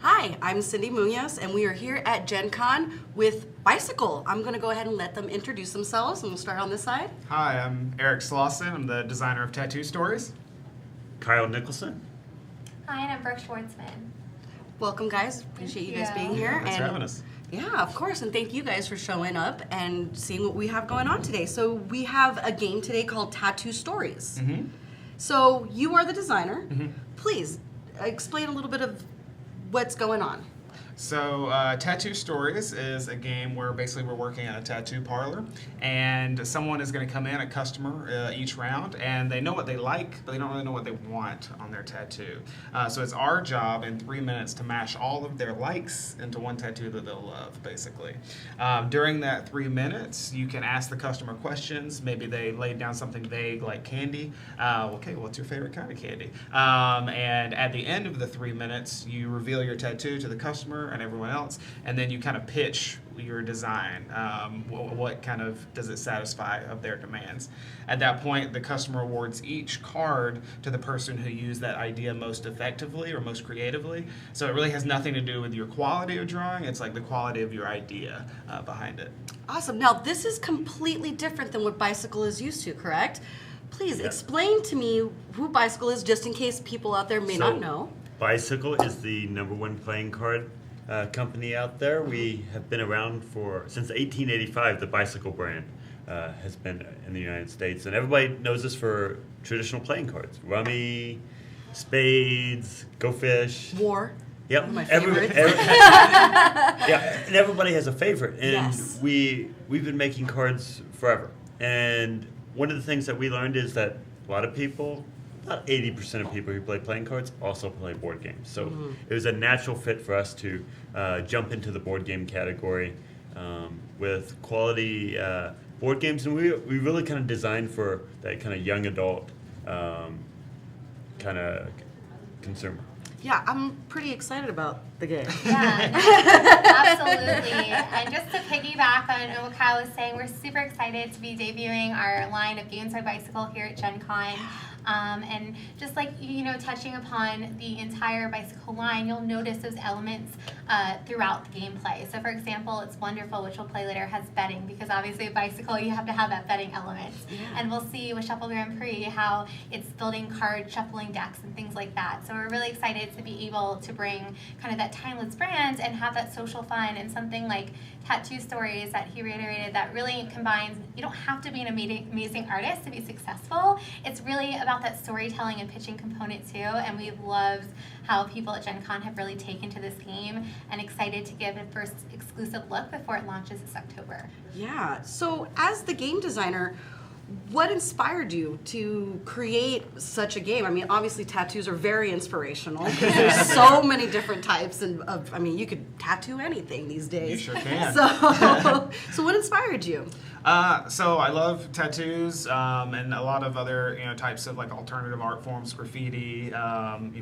Hi, I'm Cindy Munoz, and we are here at Gen Con with Bicycle. I'm going to go ahead and let them introduce themselves, and we'll start on this side. Hi, I'm Eric Slauson. I'm the designer of Tattoo Stories. Kyle Nicholson. Hi, and I'm Brooke Schwartzman. Welcome, guys. Appreciate you guys being here. Thanks for having us. Yeah, of course, and thank you guys for showing up and seeing what we have going on today. So we have a game today called Tattoo Stories. Mm-hmm. So you are the designer. Mm-hmm. Please explain a little bit of what's going on. So Tattoo Stories is a game where basically we're working at a tattoo parlor, and someone is going to come in, a customer, each round, and they know what they like, but they don't really know what they want on their tattoo. So it's our job in 3 minutes to mash all of their likes into one tattoo that they'll love, basically. During that 3 minutes, you can ask the customer questions. Maybe they laid down something vague like candy. Okay, what's your favorite kind of candy? And at the end of the 3 minutes, you reveal your tattoo to the customer and everyone else, and then you kind of pitch your design. What kind of does it satisfy of their demands? At that point, the customer awards each card to the person who used that idea most effectively or most creatively. So it really has nothing to do with your quality of drawing. It's like the quality of your idea behind it. Awesome. Now, this is completely different than what Bicycle is used to, correct? Please explain to me who Bicycle is, just in case people out there may not know. Bicycle is the #1 playing card company out there. We have been around since 1885. The Bicycle brand has been in the United States, and everybody knows us for traditional playing cards: rummy, spades, go fish, War. Yep. One of my favorites. Yeah, and everybody has a favorite, and Yes. we've been making cards forever. And one of the things that we learned is that a lot of people, about 80% of people who play playing cards also play board games. So it was a natural fit for us to jump into the board game category with quality board games, and we really kind of designed for that kind of young adult kind of consumer. Yeah, I'm pretty excited about the game. Yeah, absolutely. And just to piggyback on what Kyle was saying, we're super excited to be debuting our line of games by Bicycle here at Gen Con. And just like, touching upon the entire Bicycle line, you'll notice those elements throughout the gameplay. So for example, It's Wonderful, which we'll play later, has betting, because obviously at Bicycle you have to have that betting element. Yeah. And we'll see with Shuffle Grand Prix how it's building card shuffling decks and things like that. So we're really excited to be able to bring kind of that timeless brand and have that social fun, and something like Tattoo Stories that he reiterated that really combines, you don't have to be an amazing artist to be successful. It's really about that storytelling and pitching component too, and we've loved how people at Gen Con have really taken to this game, and excited to give a first exclusive look before it launches this October. Yeah. So as the game designer, what inspired you to create such a game? I mean, obviously tattoos are very inspirational because there's so many different types, and you could tattoo anything these days. You sure can. So what inspired you? So I love tattoos and a lot of other types of like alternative art forms, graffiti,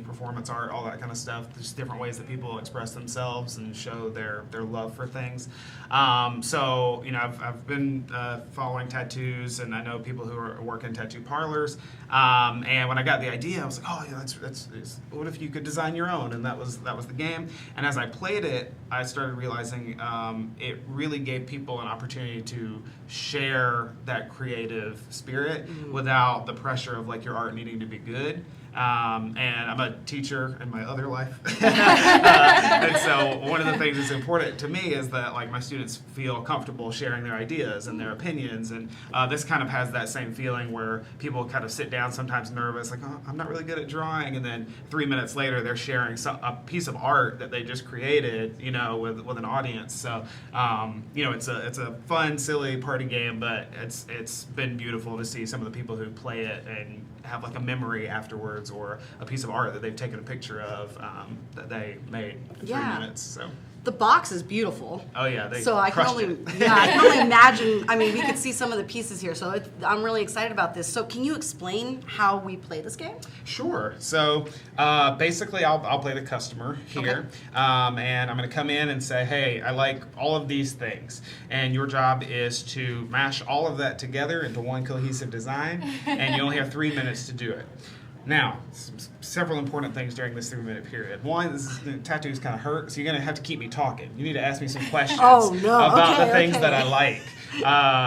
performance art, all that kind of stuff. There's different ways that people express themselves and show their love for things. So I've been following tattoos, and I know people who work in tattoo parlors. And when I got the idea, I was like, oh yeah, that's what if you could design your own? And that was the game. And as I played it, I started realizing it really gave people an opportunity to share that creative spirit without the pressure of like your art needing to be good. And I'm a teacher in my other life. And so one of the things that's important to me is that like my students feel comfortable sharing their ideas and their opinions. And this kind of has that same feeling where people kind of sit down sometimes nervous, like, oh, I'm not really good at drawing. And then 3 minutes later, they're sharing a piece of art that they just created, with an audience. So, it's a fun, silly party game, but it's been beautiful to see some of the people who play it and have like a memory afterwards, or a piece of art that they've taken a picture of that they made in 3 minutes. So The box is beautiful. Oh yeah, they so I can crushed only it. I can only imagine. I mean, we could see some of the pieces here, so I'm really excited about this. So can you explain how we play this game? Sure. So basically, I'll play the customer here, and I'm going to come in and say, hey, I like all of these things, and your job is to mash all of that together into one cohesive design, and you only have 3 minutes to do it. Now, several important things during this 3-minute period. One, the tattoos kind of hurt, so you're going to have to keep me talking. You need to ask me some questions about the things that I like.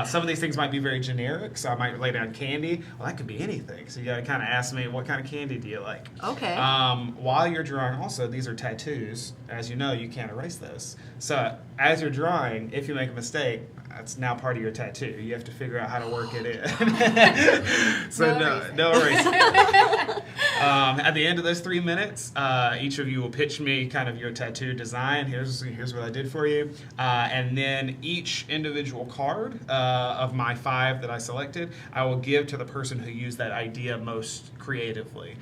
Some of these things might be very generic, so I might lay down candy. Well, that could be anything. So you got to kind of ask me, what kind of candy do you like? Okay. While you're drawing, also, these are tattoos. As you know, you can't erase those. So as you're drawing, if you make a mistake, that's now part of your tattoo. You have to figure out how to work it in. So no erasing. At the end of those 3 minutes, each of you will pitch me kind of your tattoo design. Here's what I did for you. And then each individual card of my 5 that I selected, I will give to the person who used that idea most creatively.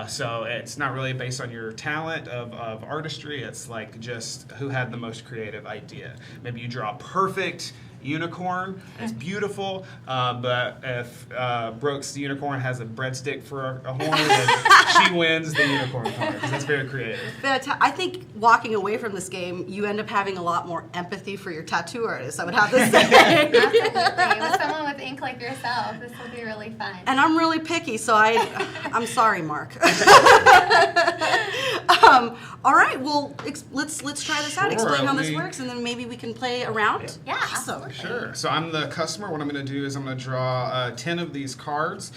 So it's not really based on your talent of artistry. It's like just who had the most creative idea. Maybe you draw a perfect unicorn. It's beautiful, but if Brooke's unicorn has a breadstick for a horn, then she wins the unicorn card because that's very creative. I think walking away from this game, you end up having a lot more empathy for your tattoo artist, I would have to say. Absolutely. With someone with ink like yourself, this will be really fun. And I'm really picky, so I'm sorry, Mark. All right, well, let's try this out. Sure, Explain how this works, and then maybe we can play a round. Yeah, Awesome. Sure. So I'm the customer. What I'm going to do is I'm going to draw 10 of these cards.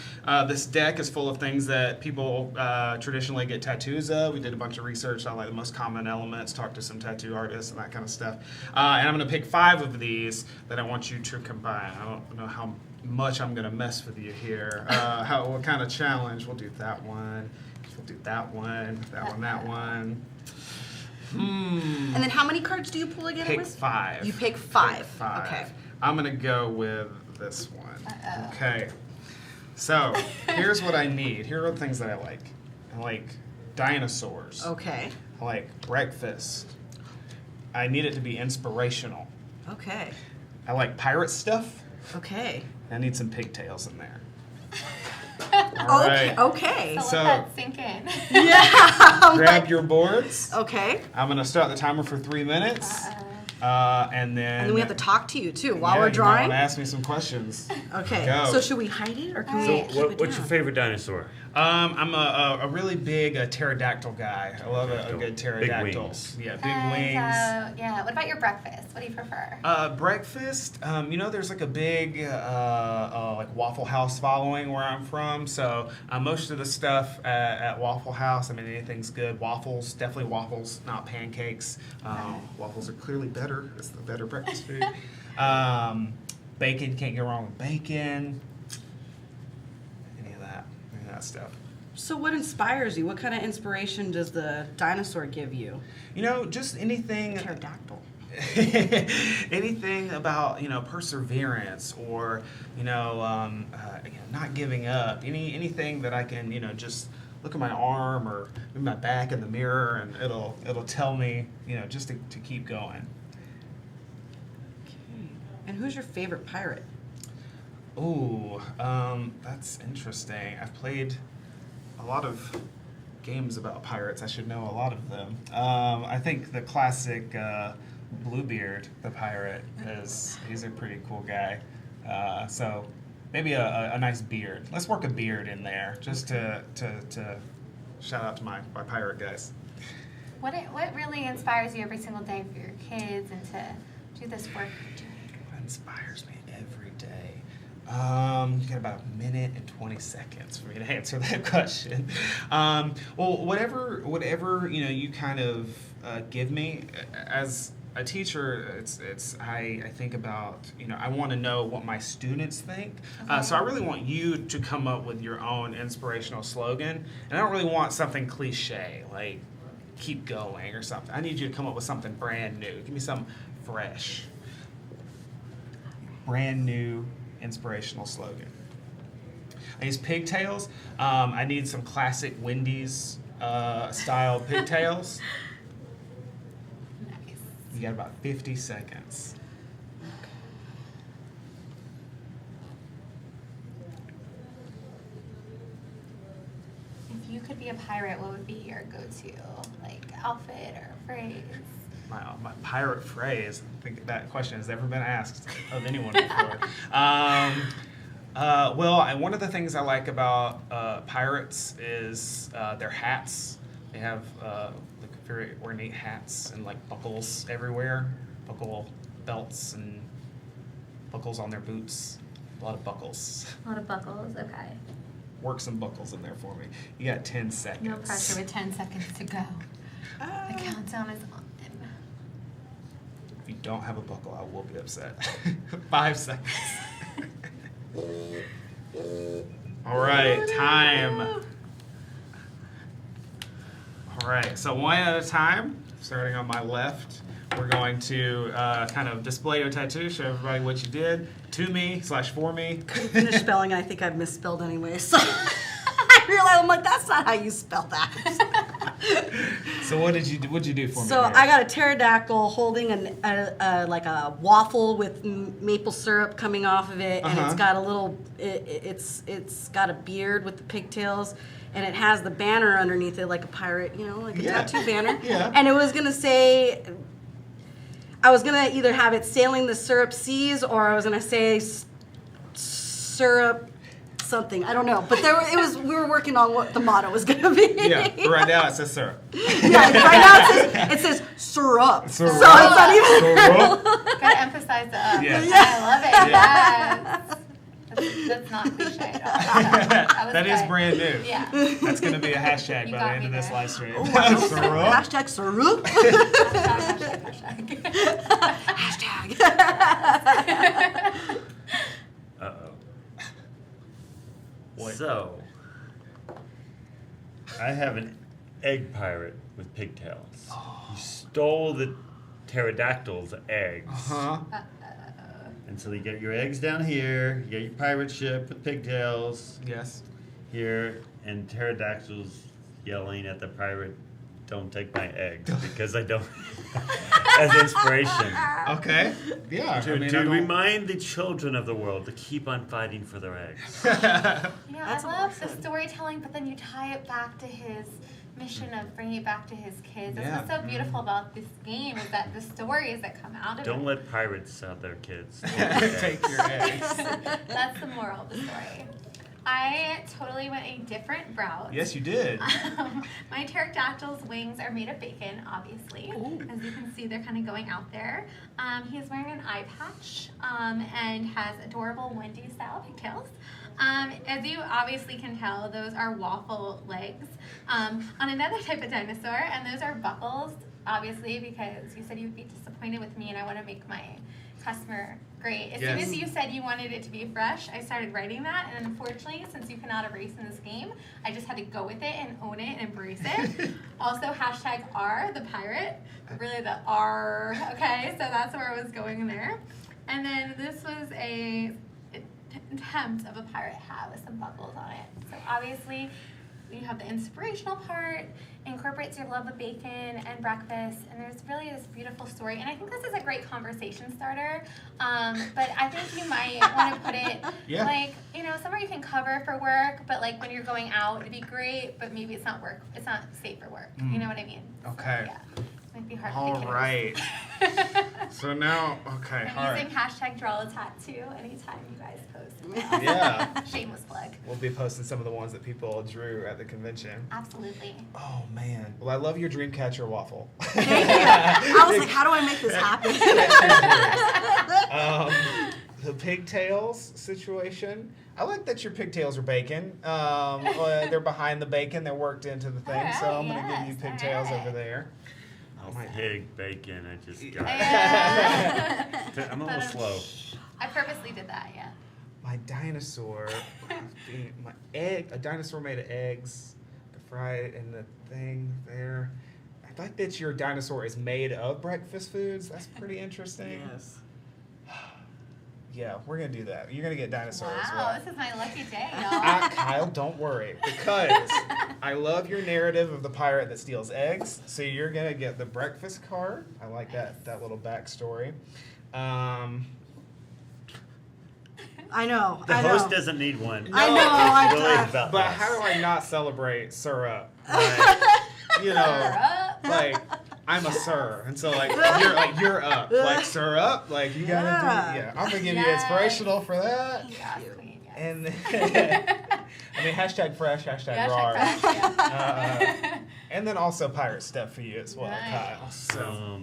This deck is full of things that people traditionally get tattoos of. We did a bunch of research on like the most common elements, talked to some tattoo artists and that kind of stuff. And I'm going to pick 5 of these that I want you to combine. I don't know how much I'm going to mess with you here. What kind of challenge? We'll do that one. We'll do that one. That one. And then how many cards do you pull again? Pick 5. You pick 5. Pick 5. Okay. I'm going to go with this one. Okay. So, here's what I need. Here are the things that I like. I like dinosaurs. Okay. I like breakfast. I need it to be inspirational. Okay. I like pirate stuff. Okay. I need some pigtails in there. Okay. Okay. So let that sink in. Yeah. Grab your boards. Okay. I'm going to start the timer for 3 minutes. And then we have to talk to you too while yeah, we're you might drawing. want to ask me some questions. Okay. Go. So should we hide it or can we Alright. keep So it what's your down? favorite dinosaur? I'm a really big pterodactyl guy. I love a good pterodactyl. wings. Yeah, big And, wings. yeah. What about your breakfast? What do you prefer? Breakfast, there's like a big like Waffle House following where I'm from. So most of the stuff at Waffle House, I mean, anything's good. Waffles, definitely waffles, not pancakes. Waffles are clearly better. It's the better breakfast food. Bacon, can't go wrong with bacon. Any of that stuff. So what inspires you? What kind of inspiration does the dinosaur give you? Just anything. Pterodactyl. Anything about perseverance or not giving up. Anything that I can just look at my arm or move my back in the mirror and it'll tell me just to keep going. Okay. And who's your favorite pirate? Ooh, that's interesting. I've played a lot of games about pirates. I should know a lot of them. I think the classic Bluebeard, the pirate, he's a pretty cool guy. So maybe a nice beard. Let's work a beard in there just to shout out to my pirate guys. What really inspires you every single day for your kids and to do this work you're doing? What inspires me every day? You got about a minute and 20 seconds for me to answer that question. Well, whatever you kind of give me as a teacher, I think about I want to know what my students think. So I really want you to come up with your own inspirational slogan, and I don't really want something cliche like "keep going" or something. I need you to come up with something brand new. Give me something fresh, brand new inspirational slogan. I use pigtails. I need some classic Wendy's style pigtails. Nice. You got about 50 seconds. If you could be a pirate, what would be your go-to outfit or phrase? My pirate phrase. I think that question has never been asked of anyone before. One of the things I like about pirates is their hats. They have like very ornate hats and like buckles everywhere, buckle belts and buckles on their boots. A lot of buckles. A lot of buckles, okay. Work some buckles in there for me. You got 10 seconds. No pressure with 10 seconds to go. The countdown is on. If you don't have a buckle, I will be upset. 5 seconds. All right, time. All right, so one at a time, starting on my left. We're going to kind of display your tattoo, show everybody what you did. To me/for me. Couldn't finish spelling, and I think I've misspelled anyway. So I realized, I'm like, that's not how you spell that. So what'd you do for me? So here? I got a pterodactyl holding like a waffle with maple syrup coming off of it, and it's got a little, it's got a beard with the pigtails, and it has the banner underneath it like a pirate, like a tattoo banner. Yeah. And it was gonna say, I was gonna either have it sailing the syrup seas, or I was gonna say syrup something. I don't know, but we were working on what the motto was gonna be. Yeah, but right now it says syrup. Yeah, right now it says syrup. So it's not even. Gotta emphasize the up. Yeah. I love it. Yes. That's not cliche at all. That is brand new. Yeah. That's going to be a hashtag You by got the end me of this there. live stream. Oh, Syrup. hashtag syrup. Hashtag. Uh-oh. So, I have an egg pirate with pigtails. He stole the pterodactyl's eggs. Huh? And so you get your eggs down here, you get your pirate ship with pigtails Yes. here, and pterodactyls yelling at the pirate, "Don't take my eggs," because I don't, as inspiration. Okay. Yeah. To remind the children of the world to keep on fighting for their eggs. I That's love the awesome. storytelling, but then you tie it back to his mission of bringing it back to his kids. That's Yeah. what's so beautiful about this game is that the stories that come out of Don't it. let pirates sell their kids. Take your eggs. That's the moral of the story. I totally went a different route. Yes, you did. My pterodactyl's wings are made of bacon, obviously. As you can see, they're kind of going out there. He's wearing an eye patch and has adorable Wendy-style pigtails. As you obviously can tell, those are waffle legs on another type of dinosaur, and those are buckles, obviously, because you said you'd be disappointed with me, and I want to make my customer great. As soon as you said you wanted it to be fresh, I started writing that, and unfortunately, since you cannot erase in this game, I just had to go with it and own it and embrace it. Also, hashtag R, the pirate, really the R, okay, so that's where I was going there. And then this was a attempt of a pirate hat with some buckles on it. So obviously, you have the inspirational part, incorporates your love of bacon and breakfast, and there's really this beautiful story. And I think this is a great conversation starter. But I think you might want to put it like, somewhere you can cover for work, but like when you're going out, it'd be great, but maybe it's not safe for work. You know what I mean? Okay. So, yeah. It might be hard All for beginners. right. So now, okay. I'm all using right. hashtag draw a tattoo anytime you guys post. Yeah. Shameless plug. We'll be posting some of the ones that people drew at the convention. Absolutely. Oh, man. Well, I love your Dreamcatcher waffle. Thank you. I was like, how do I make this happen? The pigtails situation. I like that your pigtails are bacon. They're behind the bacon. They're worked into the thing. So I'm going to give you pigtails over there. Oh, my pig bacon, I just got Yeah. I'm a little slow. I purposely did that, yeah. My dinosaur, a dinosaur made of eggs, fried in the thing there. I like that your dinosaur is made of breakfast foods. That's pretty interesting. Yes. Yeah, we're going to do that. You're going to get dinosaurs. Wow, right? this is my lucky day, y'all. Kyle, don't worry, because I love your narrative of the pirate that steals eggs. So you're gonna get the breakfast card. I like that little backstory. I know. The I know. host doesn't need one. I know. It's really about But us. how do I not celebrate syrup? Syrup. Like I'm a sir, and so you're up, like syrup, like you gotta do. Yeah, I'm gonna give you Yes. inspirational for that. Yes, queen, yes. And I mean, hashtag fresh, hashtag raw. Hashtag fresh, yeah. And then also pirate stuff for you as well, Nice. Kyle. So,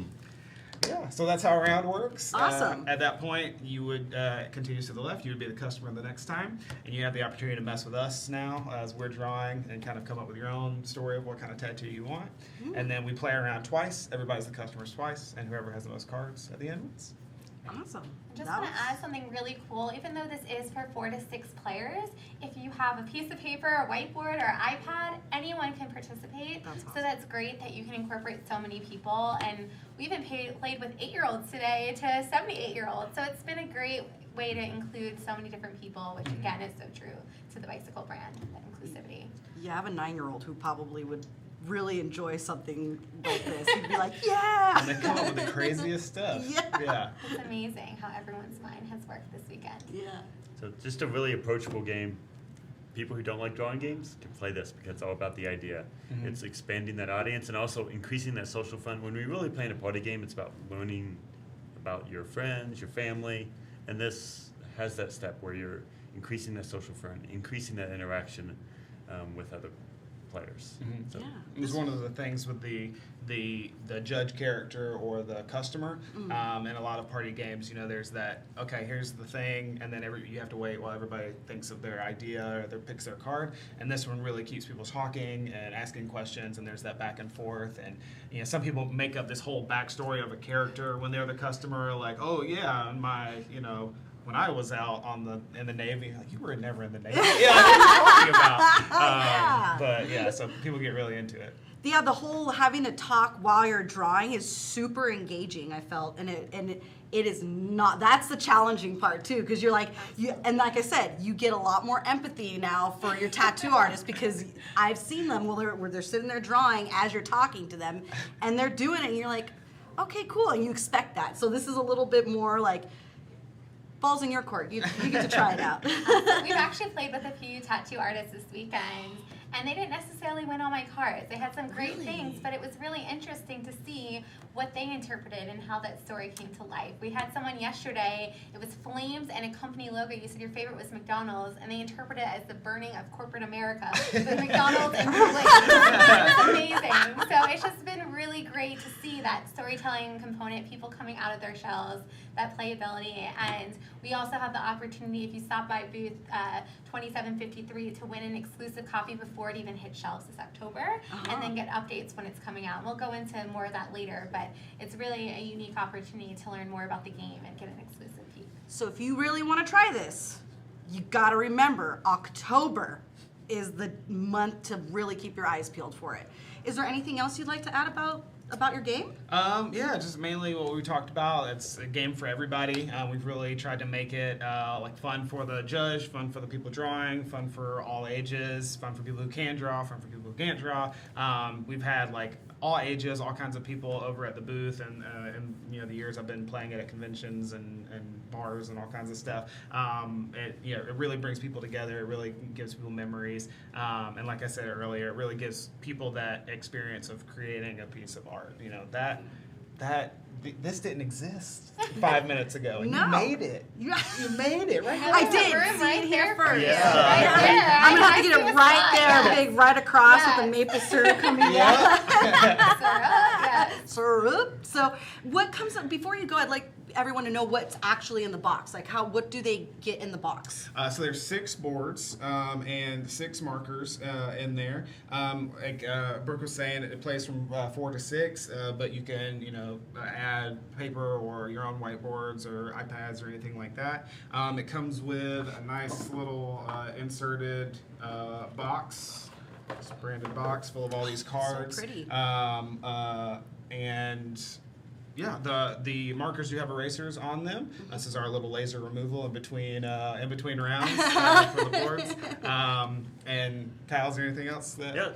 yeah, so that's how a round works. Awesome. At that point, you would continue to the left. You would be the customer the next time, and you have the opportunity to mess with us now as we're drawing and kind of come up with your own story of what kind of tattoo you want. And then we play around twice. Everybody's the customers twice, and whoever has the most cards at the end wins. Awesome. I just want to add something really cool. Even though this is for 4 to 6 players, if you have a piece of paper, a whiteboard, or iPad, anyone can participate. That's awesome. So that's great that you can incorporate so many people. And we even played with 8-year-olds today to 78-year-olds. So it's been a great way to include so many different people, which again is so true to the bicycle brand, that inclusivity. You have a 9-year-old who probably would really enjoy something like this. He'd be like, yeah! And they come up with the craziest stuff. Yeah. It's amazing how everyone's mind has worked this weekend. Yeah. So just a really approachable game. People who don't like drawing games can play this because it's all about the idea. It's expanding that audience and also increasing that social fun. When we really play in a party game, it's about learning about your friends, your family, and this has that step where you're increasing that social fun, increasing that interaction with other players. So, Yeah. It was one of the things with the judge character or the customer. In a lot of party games, you know, there's that, okay, here's the thing, and then you have to wait while everybody thinks of their idea or picks their card. And this one really keeps people talking and asking questions, and there's that back and forth. And you know, some people make up this whole backstory of a character when they're the customer, like, oh yeah, when I was out in the Navy, like, you were never in the Navy. Yeah, I know what you're talking about. But yeah, so people get really into it. Yeah, the whole having to talk while you're drawing is super engaging, I felt, and it is not. That's the challenging part too, because you're like, and like I said, you get a lot more empathy now for your tattoo artist because I've seen them where they're sitting there drawing as you're talking to them, and they're doing it, and you're like, okay, cool, and you expect that. So this is a little bit more like, ball's in your court. You get to try it out. We've actually played with a few tattoo artists this weekend, and they didn't necessarily win all my cards. They had some great things, but it was really interesting to see what they interpreted and how that story came to life. We had someone yesterday, it was flames and a company logo. You said your favorite was McDonald's, and they interpreted it as the burning of corporate America with McDonald's and flames. It was amazing. So it's just been really great to see that storytelling component, people coming out of their shells, that playability. And we also have the opportunity, if you stop by booth 2753, to win an exclusive copy before it even hits shelves this October, and then get updates when it's coming out. And we'll go into more of that later, but it's really a unique opportunity to learn more about the game and get an exclusive peek. So if you really want to try this, you got to remember October is the month to really keep your eyes peeled for it. Is there anything else you'd like to add about your game? Yeah, just mainly what we talked about. It's a game for everybody. We've really tried to make it like fun for the judge, fun for the people drawing, fun for all ages, fun for people who can draw, fun for people who can't draw. We've had like all ages, all kinds of people over at the booth, and you know, the years I've been playing it at conventions and bars and all kinds of stuff. It really brings people together. It really gives people memories, and like I said earlier, it really gives people that experience of creating a piece of art. You know, this didn't exist 5 minutes ago, and No. you made it. You made it right now. I There's a did. room See right it here there for first. you. Yeah. Right there. I'm gonna have to I get see it the right spot, there, yes. big, right across with the Yes. maple syrup coming down. Yeah. Yes. Syrup. So, what comes up before you go? I'd like everyone to know what's actually in the box. Like, what do they get in the box? So there's 6 boards and 6 markers in there. Like Brooke was saying, it plays from 4 to 6, but you can, add paper or your own whiteboards or iPads or anything like that. It comes with a nice little inserted box, this branded box full of all these cards. So pretty. And yeah, the markers do have erasers on them. This is our little laser removal in between rounds for the boards. And Kyle, is there anything else? Yeah,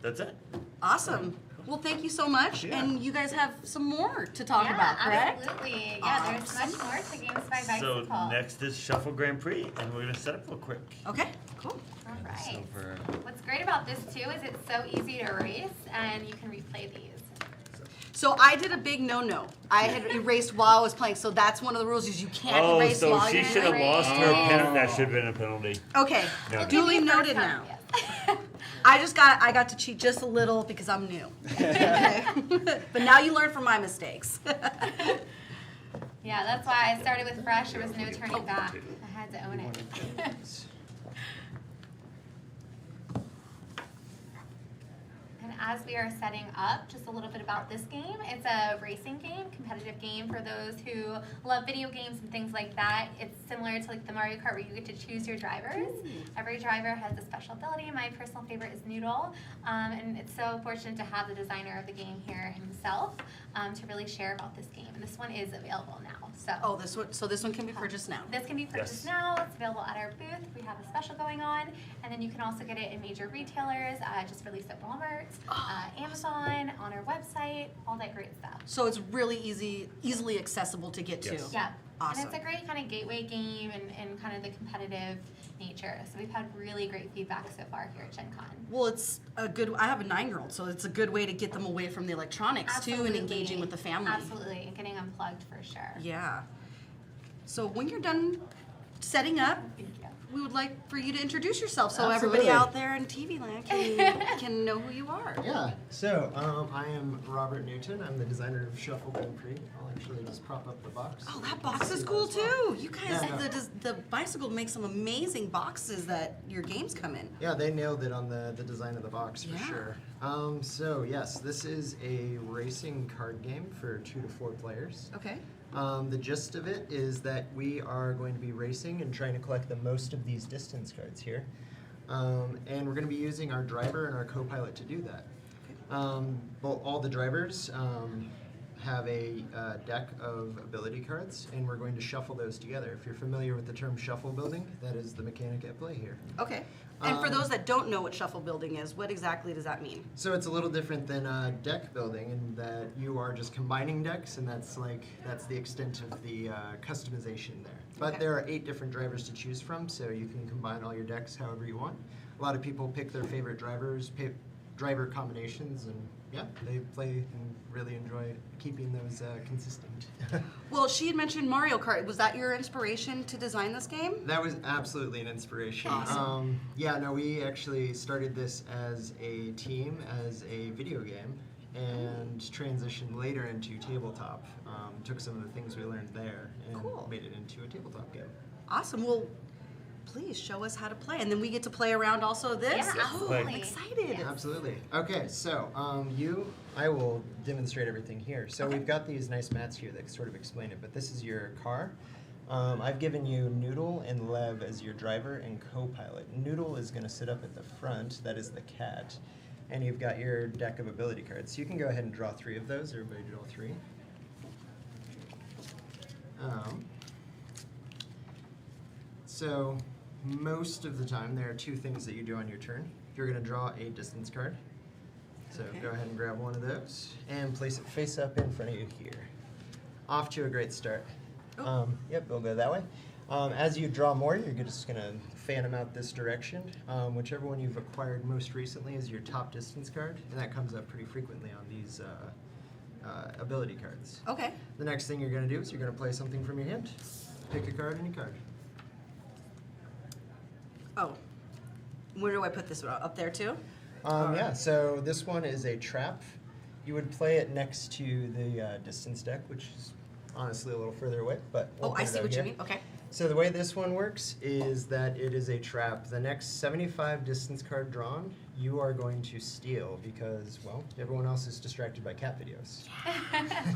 that's it. Awesome. Well, thank you so much. Yeah. And you guys have some more to talk Yeah, about, correct? absolutely. Yeah, there's much more to Games by So Bicycle. next is Shuffle Grand Prix, and we're gonna set up real quick. Okay, cool. All right. So for What's great about this too is it's so easy to erase, and you can replay these. So I did a big no-no. I had erased while I was playing, so that's one of the rules is you can't Oh, erase so while she you're should have playing. lost her penalty. That should have been a penalty. Okay, No. We'll give duly you first noted time, now. yes. I got to cheat just a little because I'm new. Okay. But now you learn from my mistakes. Yeah, that's why I started with fresh. There was no turning back. I had to own it. And as we are setting up, just a little bit about this game. It's a racing game, competitive game for those who love video games and things like that. It's similar to like the Mario Kart where you get to choose your drivers. Every driver has a special ability. My personal favorite is Noodle. And it's so fortunate to have the designer of the game here himself to really share about this game. And this one is available now. So this one can be purchased now. this can be purchased Yes. now. It's available at our booth. We have a special going on. And then you can also get it in major retailers. Just released at Walmart, Amazon, on our website, all that great stuff. So it's really easily accessible to get to. Yes. Yeah. Awesome. And it's a great kind of gateway game and kind of the competitive nature. So we've had really great feedback so far here at Gen Con. Well, it's a good. I have a 9-year-old, so it's a good way to get them away from the electronics too, and Absolutely. engaging with the family. Absolutely, and getting unplugged for sure. Yeah. So when you're done setting up, Thank you. we would like for you to introduce yourself so Absolutely. everybody out there in TV land can know who you are. Yeah, so I am Robert Newton. I'm the designer of Shuffle Grand Prix. I'll actually just prop up the box. Oh, so that you can box see is that cool as well. too. You guys, Yeah, no. the bicycle makes some amazing boxes that your games come in. Yeah, they nailed it on the design of the box for Yeah. sure. So yes, this is a racing card game for 2 to 4 players. Okay. The gist of it is that we are going to be racing and trying to collect the most of these distance cards here. And we're going to be using our driver and our co-pilot to do that. All the drivers have a deck of ability cards, and we're going to shuffle those together. If you're familiar with the term shuffle building, that is the mechanic at play here. Okay. And for those that don't know what shuffle building is, what exactly does that mean? So it's a little different than deck building in that you are just combining decks, and that's the extent of the customization there. But Okay. there are 8 different drivers to choose from, so you can combine all your decks however you want. A lot of people pick their favorite driver combinations, and yeah, they play and really enjoy keeping those consistent. Well, she had mentioned Mario Kart. Was that your inspiration to design this game? That was absolutely an inspiration. Awesome. We actually started this as a team, as a video game, and transitioned later into tabletop. Took some of the things we learned there and Cool. made it into a tabletop game. Awesome. Well, please show us how to play, and then we get to play around also this. Yeah, Oh, I'm absolutely. excited. Absolutely. Okay, so I will demonstrate everything here. So Okay. we've got these nice mats here that sort of explain it, but this is your car. I've given you Noodle and Lev as your driver and co-pilot. Noodle is going to sit up at the front. That is the cat. And you've got your deck of ability cards. So you can go ahead and draw 3 of those. Everybody draw 3. So most of the time, there are 2 things that you do on your turn. You're going to draw a distance card. So Okay. go ahead and grab one of those and place it face up in front of you here. Off to a great start. Oh. Yep, we'll go that way. As you draw more, you're just going to fan them out this direction. Whichever one you've acquired most recently is your top distance card, and that comes up pretty frequently on these ability cards. Okay. The next thing you're going to do is you're going to play something from your hand. Pick a card, any card. Oh. Where do I put this one? Up there too? Yeah, so this one is a trap. You would play it next to the distance deck, which is honestly a little further away, but we'll Oh, put I it see out what you here. mean. Okay. So the way this one works is that it is a trap. The next 75 distance card drawn, you are going to steal because, well, everyone else is distracted by cat videos.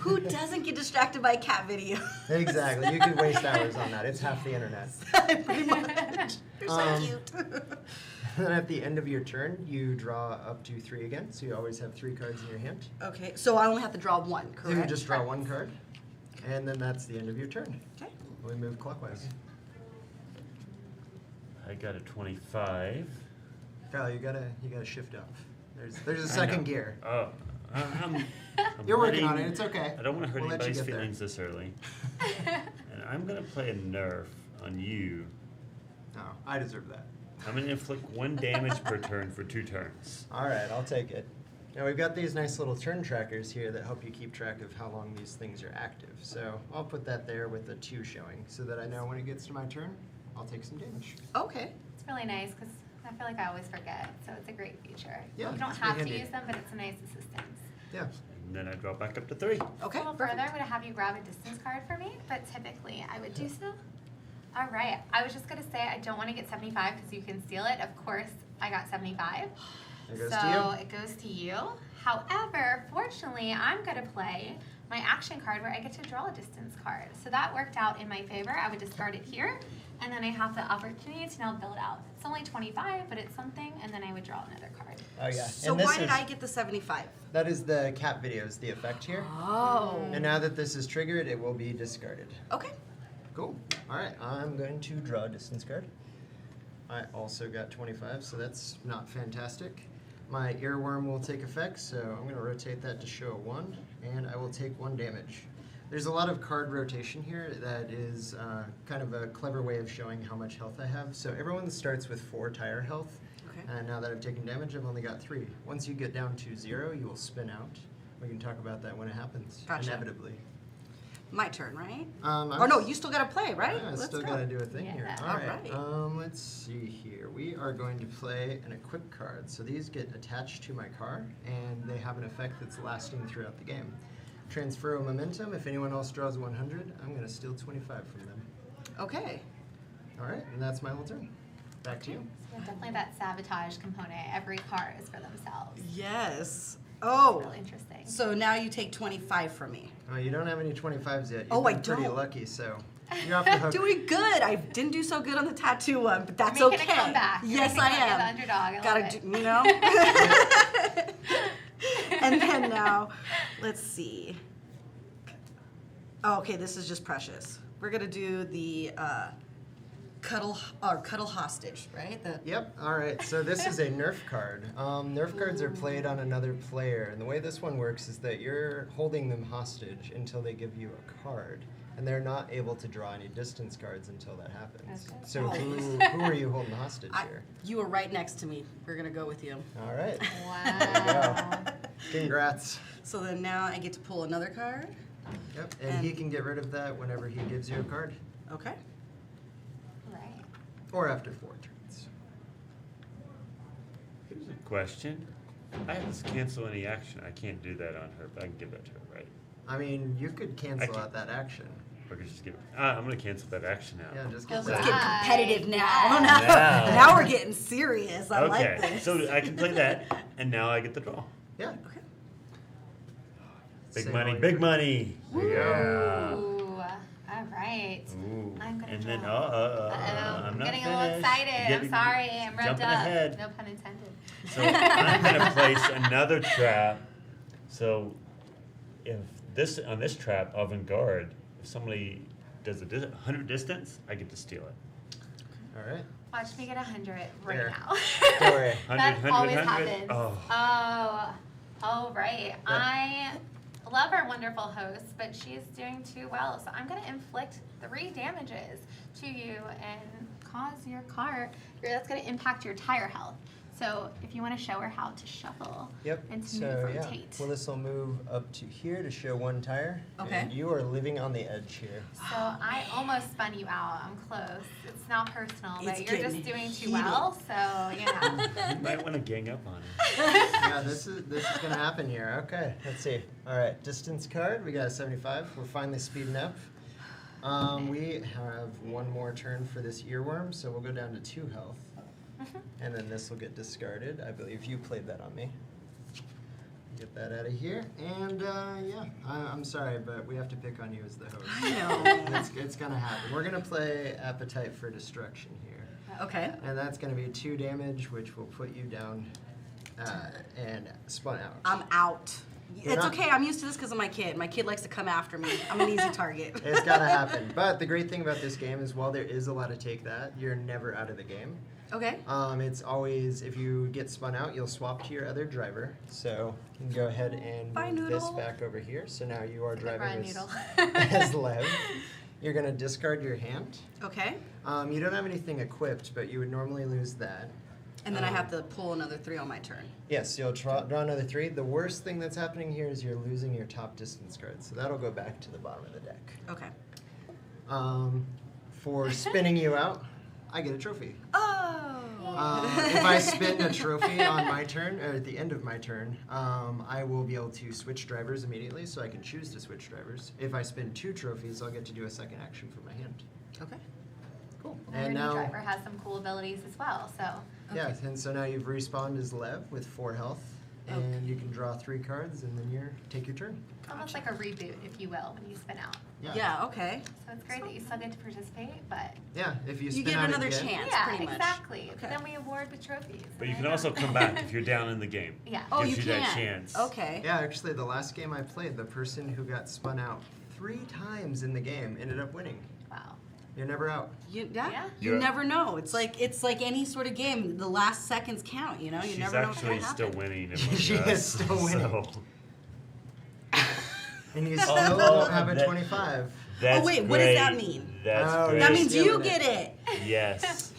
Who doesn't get distracted by cat video? Exactly. You could waste hours on that. It's half the internet. Pretty much. They're so cute. Then at the end of your turn, you draw up to 3 again, so you always have 3 cards in your hand. Okay, so I only have to draw one, So correct? you just draw 1 card, and then that's the end of your turn. Okay. We move clockwise. I got a 25. Kyle, you gotta shift up. There's a I second know. gear. Oh, I'm You're working on letting- it. It's okay. I don't want to hurt We'll let you anybody's get there. feelings this early. And I'm going to play a nerf on you. No, I deserve that. I'm going to inflict 1 damage per turn for 2 turns. All right, I'll take it. Now we've got these nice little turn trackers here that help you keep track of how long these things are active. So I'll put that there with the 2 showing so that I know when it gets to my turn, I'll take some damage. Okay. It's really nice because I feel like I always forget, so it's a great feature. Yeah, You don't it's have pretty to handy. use them, but it's a nice assistance. Yeah. And then I draw back up to 3. Okay. A little perfect. further, I'm going to have you grab a distance card for me, but typically I would do so. All right. I was just going to say I don't want to get 75 because you can steal it. Of course, I got 75. It goes so to you. it goes to you. However, fortunately, I'm going to play my action card where I get to draw a distance card. So that worked out in my favor. I would discard it here, and then I have the opportunity to now build out. It's only 25, but it's something, and then I would draw another card. Oh yeah. So And this why did is- I get the 75? That is the cat videos, the effect here. Oh. And now that this is triggered, it will be discarded. Okay. Cool. All right, I'm going to draw a distance card. I also got 25, so that's not fantastic. My earworm will take effect, so I'm going to rotate that to show a 1, and I will take 1 damage. There's a lot of card rotation here that is kind of a clever way of showing how much health I have. So everyone starts with 4 tire health, Okay. and now that I've taken damage, I've only got 3. Once you get down to 0, you will spin out. We can talk about that when it happens, Gotcha. inevitably. My turn, right? I'm Or no, you still got to play, right? Yeah, I Let's still go. gotta do a thing here. Yeah. All right. Alright. Let's see here. We are going to play an equip card. So these get attached to my car, and they have an effect that's lasting throughout the game. Transfer a momentum. If anyone else draws 100, I'm gonna steal 25 from them. Okay. All right, and that's my whole turn. Back to you. So definitely that sabotage component. Every car is for themselves. Yes. It's Oh. really interesting. So now you take 25 from me. Oh, you don't have any 25s yet. You've Oh, I been pretty don't. lucky, so you're off the hook. Doing good. I didn't do so good on the tattoo one, but that's You're okay. making a comeback. You're Yes, making I it. You're am. the underdog. I Gotta love do, it. you know. And then now, let's see. Oh, okay, this is just precious. We're gonna do the cuddle hostage, right? The, Yep. All right. So this is a Nerf card. Nerf cards are played on another player, and the way this one works is that you're holding them hostage until they give you a card, and they're not able to draw any distance cards until that happens. Okay. So Oh. who are you holding hostage here? you were right next to me. We're gonna go with you. All right. Wow. Congrats. So then now I get to pull another card. Yep. And he can get rid of that whenever he gives you a card, Okay. Right. or after 4 turns. Here's a question. I have to cancel any action. I can't do that on her, but I can give that to her, right? I mean, you could cancel can- out that action. Or I could just give it. I'm going to cancel that action now. Yeah, just Let's get Let's that. get competitive now. Yes. Now, Yeah. now we're getting serious. I like Okay, this. so I can play that, and now I get the draw. Yeah. Okay. Big Say money, all big your- money. Yeah. Ooh. All right. Ooh. I'm gonna And draw. then, Uh-oh. I'm not Getting finished. a little excited. I'm Getting- sorry. I'm revved jumping up. ahead. No pun intended. So I'm gonna place another trap. So if this on this trap, avant-garde, if somebody does a 100 distance, I get to steal it. All right. Watch me get 100 right There. now. Don't worry. 100, That 100, always 100. happens. Oh. Oh, right. I love our wonderful host, but she's doing too well. So I'm going to inflict 3 damages to you and cause your car. That's going to impact your tire health. So if you want to show her how to shuffle Yep. and to So move yeah, rotate. well, this will move up to here to show 1 tire. Okay. And you are living on the edge here. So I almost spun you out. I'm close. It's not personal, but It's you're just getting doing too heated. well. So you know. You might want to gang up on her. Yeah, this is gonna happen here. Okay, let's see. All right, distance card. We got a 75. We're finally speeding up. We have 1 more turn for this earworm, so we'll go down to 2 health, and then this will get discarded. I believe you played that on me. Get that out of here, and yeah, I'm sorry, but we have to pick on you as the host. I know. It's gonna happen. We're gonna play Appetite for Destruction here. Okay. And that's going to be 2 damage, which will put you down and spun out. I'm out. You're It's not- okay. I'm used to this because of my kid. My kid likes to come after me. I'm an easy target. It's got to happen. But the great thing about this game is while there is a lot of take that, you're never out of the game. Okay. It's always, if you get spun out, you'll swap to your other driver. So you can go ahead and Bye, move this Noodle. back over here. So now you are driving Run, as, Noodle. as Lev. You're going to discard your hand. Okay. You don't have anything equipped, but you would normally lose that. And then I have to pull another 3 on my turn. Yes, you'll draw another 3. The worst thing that's happening here is you're losing your top distance card, so that'll go back to the bottom of the deck. Okay. For spinning you out, I get a trophy. Oh! If I spin a trophy on my turn, or at the end of my turn, I will be able to switch drivers immediately, so I can choose to switch drivers. If I spin 2 trophies, I'll get to do a second action from my hand. Okay. Cool. Your And new now, driver has some cool abilities as well, so. yeah, and so now you've respawned as Lev with 4 health, and you can draw 3 cards, and then take your turn. Almost like a reboot, if you will, when you spin out. Yeah, okay. So it's great that you still get to participate, but Yeah, if you You spin get out another again, chance, yeah, pretty much. exactly. Okay. Then we award with trophies. But you There can also go. come back if you're down in the game. Yeah. Oh, Gives you you can. that chance. Okay. Yeah, actually, the last game I played, the person who got spun out 3 times in the game ended up winning. Wow. You're never out. Yeah. You Yeah. never know. It's like any sort of game. The last seconds count. You know, you She's never know what's actually gonna still happen. winning. She is still winning. So, And you still Oh, have a that- 25. that's wait, what does that great. mean? That's Oh, great. That means you Stealing get it. it. Yes.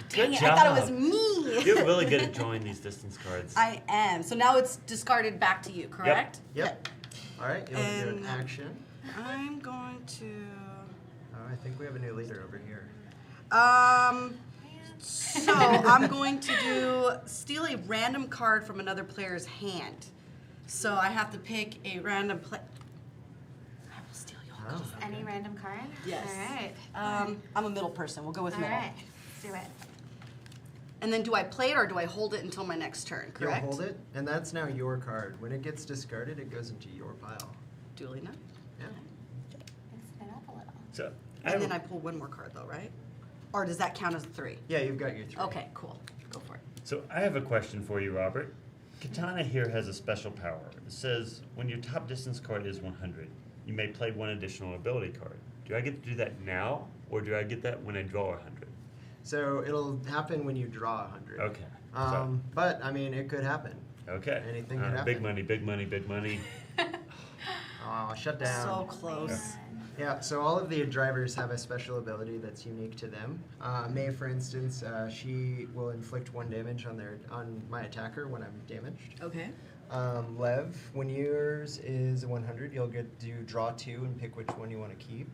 Dang Good it! I thought it was job. me. You're really good at drawing these distance cards. I am. So now it's discarded back to you, correct? Yep. All right, you'll do an And- action. I'm going to. Oh, I think we have a new leader over here. So I'm going to steal a random card from another player's hand. So I have to pick a random I will steal your Oh, Just any random card? Yes. All right. I'm a middle person. We'll go with All middle. right. Let's do it. And then do I play it or do I hold it until my next turn? Correct. You'll hold it, and that's now your card. When it gets discarded, it goes into your pile. Duly noted. Yeah. Let's spin up a little. So, And then I pull one more card though, right? Or does that count as a 3? Yeah, you've got your 3. Okay, cool. Go for it. So I have a question for you, Robert. Katana here has a special power. It says when your top distance card is 100, you may play 1 additional ability card. Do I get to do that now, or do I get that when I draw 100? So it'll happen when you draw 100. Okay. But, I mean, it could happen. Okay. Anything could happen. Big money, big money, big money. Oh, shut down. So close. Yeah, so all of the drivers have a special ability that's unique to them. May, for instance, she will inflict 1 damage on my attacker when I'm damaged. Okay. Lev, when yours is 100, you'll get to draw 2 and pick which one you want to keep.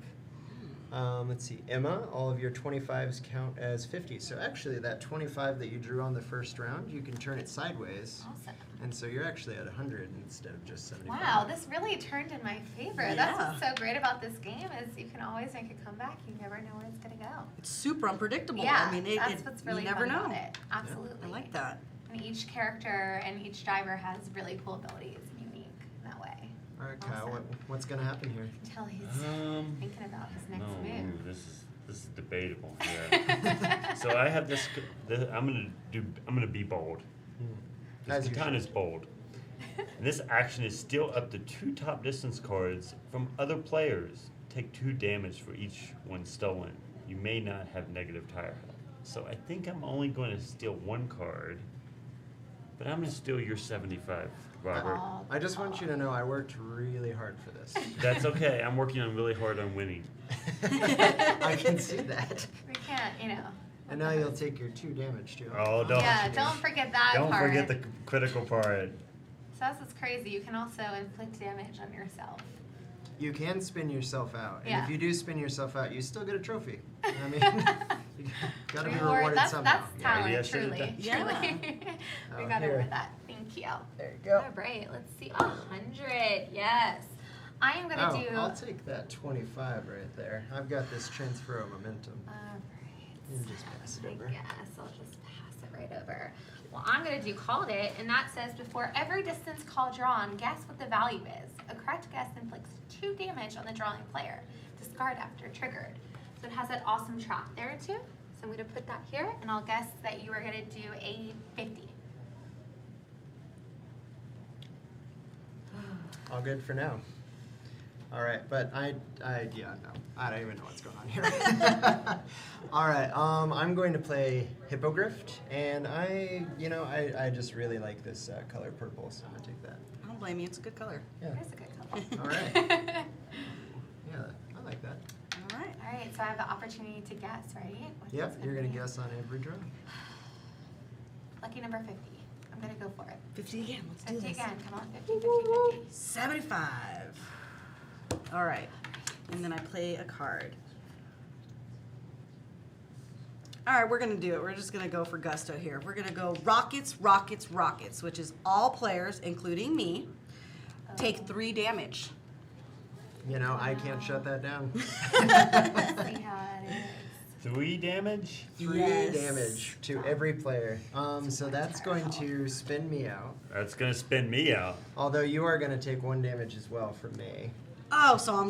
Let's see, Emma, all of your 25s count as 50. So actually, that 25 that you drew on the first round, you can turn it sideways. Awesome. And so you're actually at 100 instead of just 75. Wow, this really turned in my favor. Yeah. That's what's so great about this game is you can always make a comeback. You never know where it's gonna go. It's super unpredictable. Yeah, I mean, that's what's really you never fun know. about it. Absolutely. I like that. And each character and each driver has really cool abilities and unique in that way. All right, Kyle, Awesome. what's going to happen here? Until he's thinking about his next No, move. this is debatable here. So I have this. I'm gonna be bold. As This you katana is should. bold. And this action is still up to 2 top distance cards from other players. Take 2 damage for each one stolen. You may not have negative tire health. So I think I'm only going to steal 1 card, but I'm going to steal your 75, Robert. Oh, I just want you to know I worked really hard for this. That's okay. I'm working on really hard on winning. I can see that. We can't, And now you'll take your 2 damage too. Oh, don't. Yeah, don't forget that Don't part. forget the critical part. So that's what's crazy. You can also inflict damage on yourself. You can spin yourself out, and Yeah. if you do spin yourself out, you still get a trophy. I mean, you gotta be Reward- rewarded that's, somehow. That's Yeah, talent, maybe I should've truly. done- Yeah. we Oh, got here. over that. Thank you. There you go. All right, let's see. 100, yes. I am gonna do. I'll take that 25 right there. I've got this transfer of momentum. All right. You just pass it I over. guess I'll just pass it right over. Well, I'm gonna do called it, and that says before every distance call drawn, guess what the value is. A correct guess inflicts 2 damage on the drawing player. Discard after triggered. So it has that awesome trap there too. So I'm gonna put that here, and I'll guess that you are gonna do a 50. All good for now. All right, but I don't even know what's going on here. All right, I'm going to play Hippogrift, and I just really like this color purple, so I'm gonna take that. I don't blame you. It's a good color. Yeah. There's a good color. All right. Yeah, I like that. All right. All right, so I have the opportunity to guess, right? What Yep, it's you're gonna be. guess on every draw. lucky number 50. I'm gonna go for it. 50 again. Let's do 50 this. again. Come on, 50, 50, 50. 75. All right. And then I play a card. All right, we're going to do it. We're just going to go for gusto here. We're going to go Rockets, Rockets, Rockets, which is all players, including me, take 3 damage. You know, I can't shut that down. Let's see how it is. 3 damage? 3 Yes. damage to every player. So that's going to spin me out. That's going to spin me out. Although you are going to take 1 damage as well from me. Oh, so I'm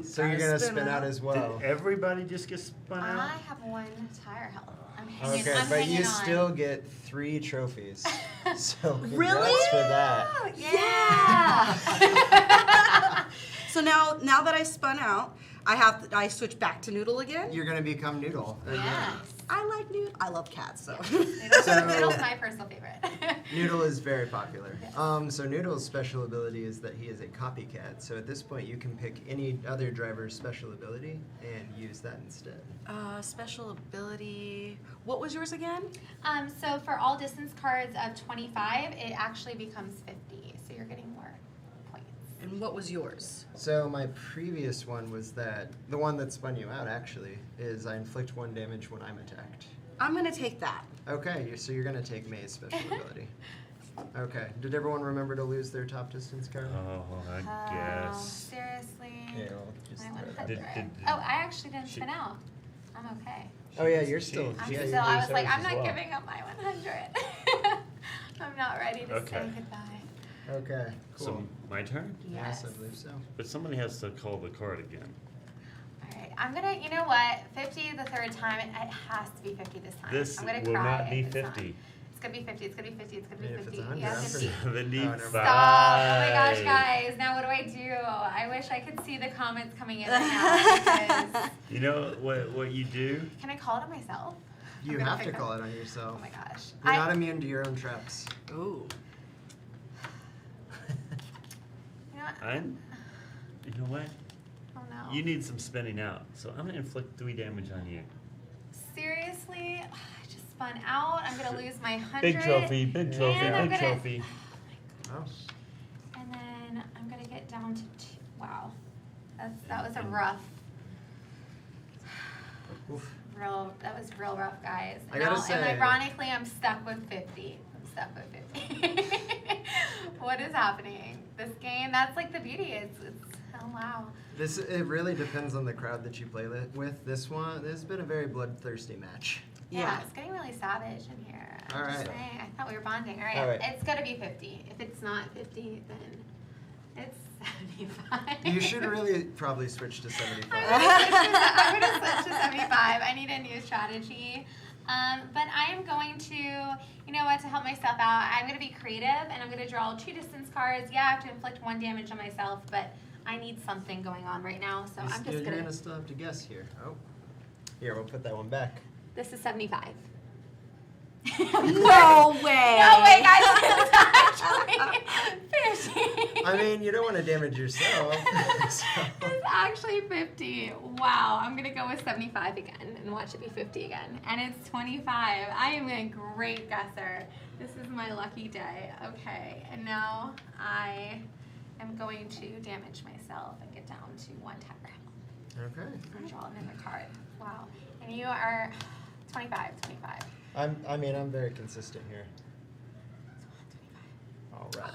So you're going to spin out as well. Did everybody just get spun I out? have 1 tire health. I'm hanging, Okay, I'm but hanging you on. still get 3 trophies. So congrats Really? for that. Oh, yeah. So now that I spun out, I switch back to Noodle again. You're going to become Noodle. Yes. I like Noodle. I love cats, so. Noodle's my personal favorite. Noodle is very popular. So Noodle's special ability is that he is a copycat. So at this point, you can pick any other driver's special ability and use that instead. Special ability. What was yours again? So for all distance cards of 25, it actually becomes 50. So you're getting more points. And what was yours? So my previous one was that the one that spun you out actually is I inflict 1 damage when I'm attacked. I'm gonna take that. Okay, so you're gonna take May's special ability. Okay. Did everyone remember to lose their top distance card? Oh, I guess. Seriously? Yeah, well, just My throw that 100. Did- Oh, I actually didn't spin out. I'm okay. Oh yeah, you're still. I'm yeah, still, you're I was like, yours I'm as not well. giving up my 100. I'm not ready to say Okay. goodbye. Okay. Cool. So, my turn? Yes, Yes. I believe so. But somebody has to call the card again. All right, I'm gonna, you know what? 50 the third time. It has to be 50 this time. This I'm gonna will cry not be if it's not. 50. It's gonna be 50. It's gonna be 50. It's gonna be I mean, if 50. it's 100, Yeah, I'm 50. pretty- 75. Stop! Oh my gosh, guys! Now what do I do? I wish I could see the comments coming in right now. Because You know what you do? can I call it on myself? You I'm gonna have to pick call up- it on yourself. Oh my gosh! You're not immune to your own traps. Ooh. You know what? You know what? Oh no! You need some spinning out. So I'm going to inflict 3 damage on you. Seriously? I just spun out. I'm gonna lose my 100. Big trophy, big trophy, And I'm big gonna- trophy. Oh. And then I'm gonna get down to 2. Wow, that was a rough. Oof. That was real rough, guys. I gotta And say- ironically, I'm stuck with 50. I'm stuck with 50. What is happening? This game, that's like the beauty. It's oh wow. It really depends on the crowd that you play with. This has been a very bloodthirsty match. Yeah, it's getting really savage in here. I'm All just right. saying, I thought we were bonding. All right, All right. it's gotta be 50. If it's not 50, then it's 75. You should really probably switch to 75. I'm gonna switch to 75. I need a new strategy. But I am going to, you know what, to help myself out, I'm going to be creative and I'm going to draw 2 distance cards. Yeah, I have to inflict 1 damage on myself, but I need something going on right now, so I'm just You're going gonna to. still have to guess here. Oh. Here, we'll put that one back. This is 75. No way. No way, guys. It's actually 50. I mean, you don't want to damage yourself. So. It's actually 50. Wow. I'm going to go with 75 again and watch it be 50 again. And it's 25. I am a great guesser. This is my lucky day. Okay. And now I am going to damage myself and get down to 1 tire health. Okay. And draw another card. Wow. And you are 25. I'm very consistent here. All right.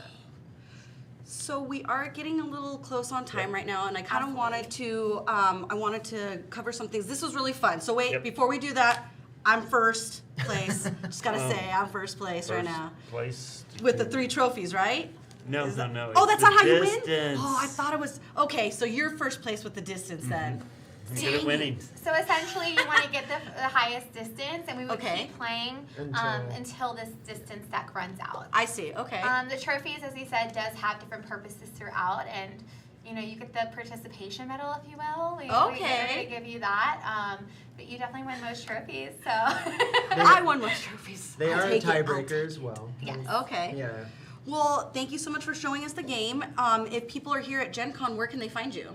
So we are getting a little close on time right now, and I kind of Absolutely. wanted to cover some things. This was really fun. So wait, Yep. before we do that, I'm first place. Just gotta say, I'm first place right now Place. with the 3 trophies, right? No, Is no, that- no. Oh, it's that's the not how you win. distance. Oh, I thought it was. Okay, so you're first place with the distance then. I'm good at winning. So essentially, you want to get the highest distance, and we would Okay. keep playing until this distance deck runs out. I see. Okay. The trophies, as he said, does have different purposes throughout, and you know you get the participation medal, if you will. We're Okay. going to give you that, but you definitely win most trophies. So I won most trophies. They I'll are a take it. I'll tiebreaker as well. Yes. Okay. Yeah. Well, thank you so much for showing us the game. If people are here at Gen Con, where can they find you?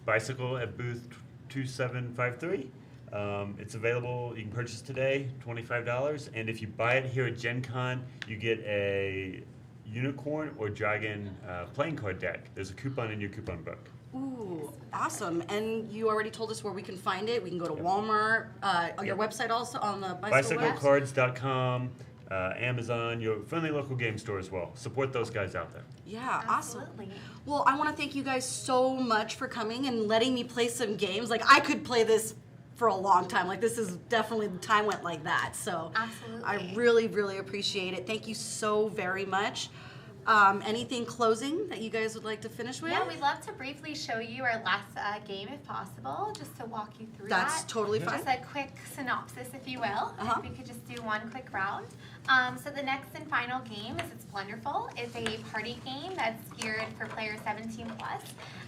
Bicycle at booth 2753. It's available. You can purchase today, $25. And if you buy it here at Gen Con, you get a unicorn or dragon playing card deck. There's a coupon in your coupon book. Ooh, awesome. And you already told us where we can find it. We can go to Walmart, on your website also, on the Bicycle website. BicycleCards.com, Amazon, your friendly local game store as well. Support those guys out there. Yeah, Absolutely. awesome. Well, I want to thank you guys so much for coming and letting me play some games. Like, I could play this for a long time. Like, this is definitely, the time went like that. So Absolutely. I really, really appreciate it. Thank you so very much. Anything closing that you guys would like to finish with? Yeah, we'd love to briefly show you our last game if possible, just to walk you through That's that. totally fine. Just a quick synopsis, if you will. Uh-huh. If we could just do one quick round. So the next and final game is It's Blunderful. It's a party game that's geared for players 17 plus.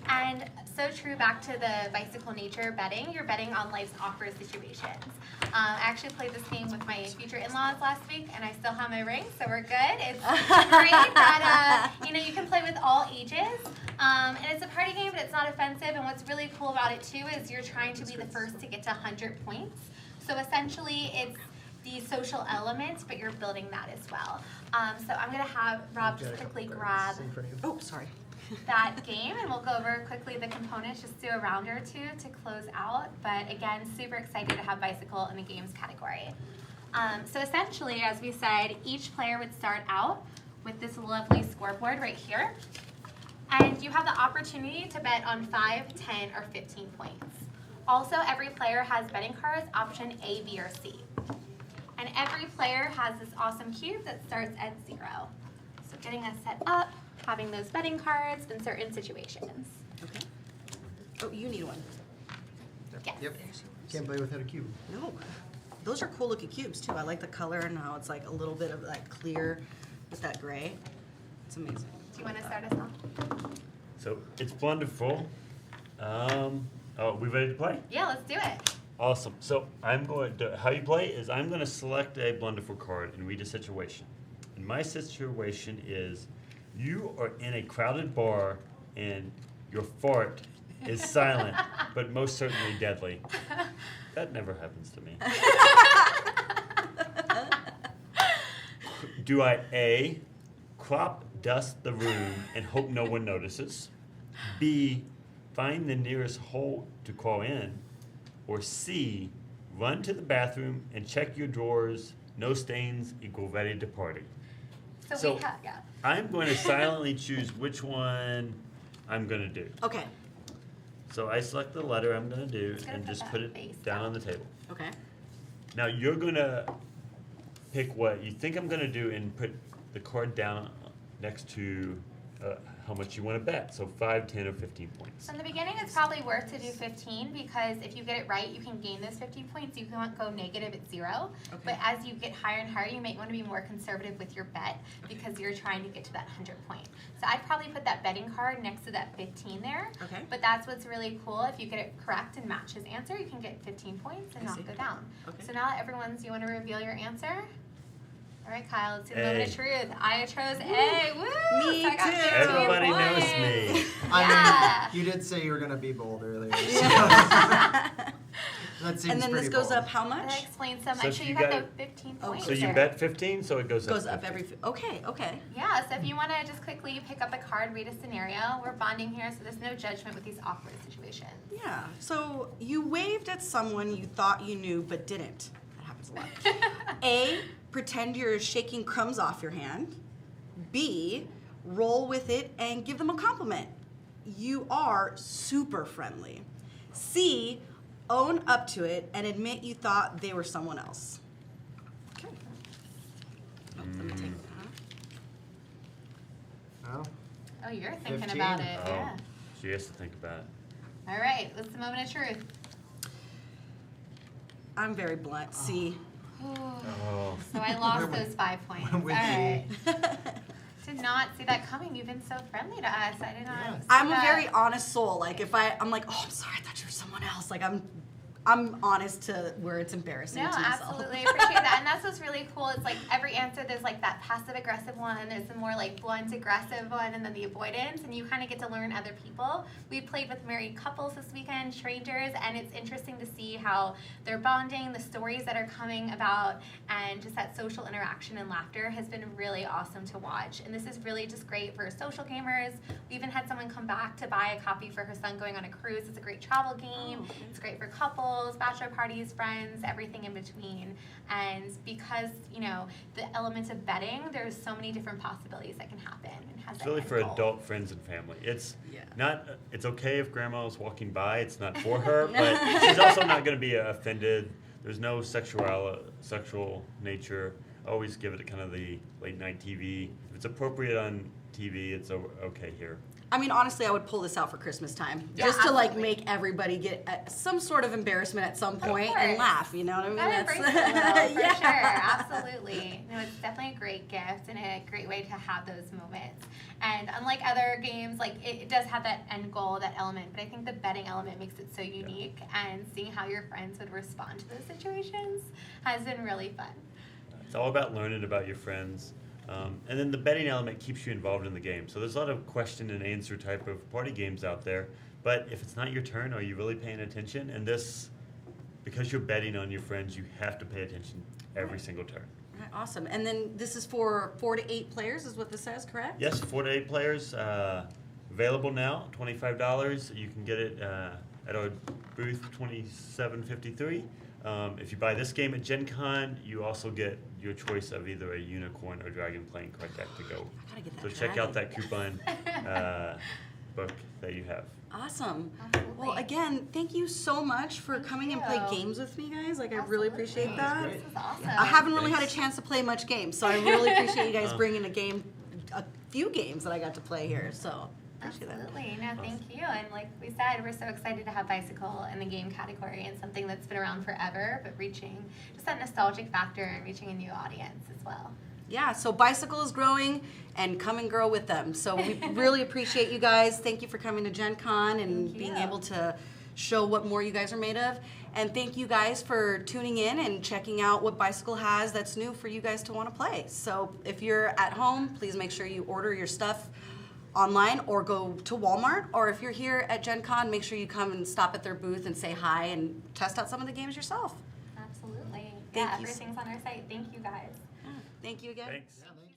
And so true back to the bicycle nature betting, you're betting on life's awkward situations. I actually played this game with my future in-laws last week, and I still have my ring, so we're good. It's great that you can play with all ages. And it's a party game, but it's not offensive. And what's really cool about it too is you're trying to be the first to get to 100 points. So essentially, it's the social element, but you're building that as well. So I'm gonna have Rob just quickly grab Oh, sorry. that game, and we'll go over quickly the components, just do a round or two to close out. But again, super excited to have bicycle in the games category. So essentially, as we said, each player would start out with this lovely scoreboard right here. And you have the opportunity to bet on 5, 10, or 15 points. Also, every player has betting cards, option A, B, or C. And every player has this awesome cube that starts at 0. So getting us set up, having those betting cards in certain situations. Okay. Oh, you need one. Yes. Yep. Can't play without a cube. No. Those are cool looking cubes too. I like the color and how it's like a little bit of that clear with that gray. It's amazing. Do you want to start us off? So it's wonderful. We ready to play? Yeah, let's do it. Awesome. So I'm going to, how you play is I'm going to select a Blunderful card and read a situation. And my situation is you are in a crowded bar and your fart is silent, but most certainly deadly. That never happens to me. Do I A, crop dust the room and hope no one notices? B, find the nearest hole to crawl in? Or C, run to the bathroom and check your drawers, no stains equal ready to party? So we have, yeah. I'm going to silently choose which one I'm going to do. Okay. So I select the letter I'm going to do Just gonna and put just that put it face down down. on the table. Okay. Now you're going to pick what you think I'm going to do and put the card down next to how much you want to bet. So 5, 10, or 15 points. So in the beginning, it's probably worth to do 15 because if you get it right, you can gain those 15 points. You can't go negative at 0. Okay. But as you get higher and higher, you might want to be more conservative with your bet because you're trying to get to that 100 point. So I'd probably put that betting card next to that 15 there. Okay. But that's what's really cool. If you get it correct and match his answer, you can get 15 points and I not see. go down. Okay. So now that everyone's, you want to reveal your answer? All right, Kyle, let's do the A. moment of truth. I chose A. Woo! Me So I got too. 15 Everybody knows points. me. I mean, you did say you were going to be bold earlier. So. That seems And then this pretty goes bold. up how That much? explains so So much. if So you you got got- the 15 Oh, points So you there. bet 15, so it goes up. Goes up 15. every. Okay. Okay. Yeah, so if you want to just quickly pick up a card, read a scenario. We're bonding here, so there's no judgment with these awkward situations. Yeah. So you waved at someone you thought you knew but didn't. That happens a lot. A, pretend you're shaking crumbs off your hand. B, roll with it and give them a compliment. You are super friendly. C, own up to it and admit you thought they were someone else. Okay. Oh, let me take that. Oh, Oh, you're thinking 15. about it. Oh, Yeah. she has to think about it. All right, what's the moment of truth? I'm very blunt. C. Oh. So I lost those 5 points. All with right. Did not see that coming. You've been so friendly to us. I did not. Yeah. see I'm a that. very honest soul. Like if I'm like, oh, I'm sorry, I thought you were someone else. Like I'm honest to where it's embarrassing No, to myself. absolutely. I appreciate that. And that's what's really cool. It's like every answer, there's like that passive aggressive one, there's the more like blunt aggressive one, and then the avoidance. And you kind of get to learn other people. We played with married couples this weekend, strangers, and it's interesting to see how they're bonding, the stories that are coming about, and just that social interaction and laughter has been really awesome to watch. And this is really just great for social gamers. We even had someone come back to buy a copy for her son going on a cruise. It's a great travel game. Okay. It's great for couples, bachelor parties, friends, everything in between. And because, you know, the element of betting, there's so many different possibilities that can happen. And has It's that really end for goal. adult friends and family. It's Yeah. not. It's okay if grandma is walking by. It's not for her, but she's also not going to be offended. There's no sexual nature. Always give it kind of the late night TV. If it's appropriate on TV, it's okay here. I mean, honestly, I would pull this out for Christmas time, Yeah, just to like absolutely. make everybody get some sort of embarrassment at some point and course. laugh. You know what I mean? That embrace it a little, for Yeah. sure, absolutely. No, it's definitely a great gift and a great way to have those moments. And unlike other games, like it does have that end goal, that element, but I think the betting element makes it so unique. And seeing how your friends would respond to those situations has been really fun. It's all about learning about your friends. And then the betting element keeps you involved in the game. So there's a lot of question and answer type of party games out there. But if it's not your turn, are you really paying attention? And this, because you're betting on your friends, you have to pay attention every single turn. Right, awesome. And then this is for 4 to 8 players, is what this says, correct? Yes, 4 to 8 players. Available now, $25. You can get it at our booth 2753. If you buy this game at Gen Con, you also get your choice of either a unicorn or dragon playing card deck to go. I gotta get that So check out that dragon. coupon book that you have. Awesome. Absolutely. Well, again, thank you so much for coming and play you. games with me, guys. Like, I really appreciate Absolutely. that. This was awesome. I haven't really had a Thanks. chance to play much games, so I really appreciate you guys bringing a few games that I got to play here. So, appreciate that. Absolutely. No, thank you. And like we said, we're so excited to have Bicycle in the game category and something that's been around forever, but reaching just that nostalgic factor and reaching a new audience as well. Yeah, so Bicycle is growing, and come and grow with them. So we really appreciate you guys. Thank you for coming to Gen Con and Thank being you. able to show what more you guys are made of. And thank you guys for tuning in and checking out what Bicycle has that's new for you guys to want to play. So if you're at home, please make sure you order your stuff online or go to Walmart. Or if you're here at Gen Con, make sure you come and stop at their booth and say hi and test out some of the games yourself. Absolutely. Thank Yeah, you. everything's on our site. Thank you guys. Thank you again. Thanks. Yeah, thanks.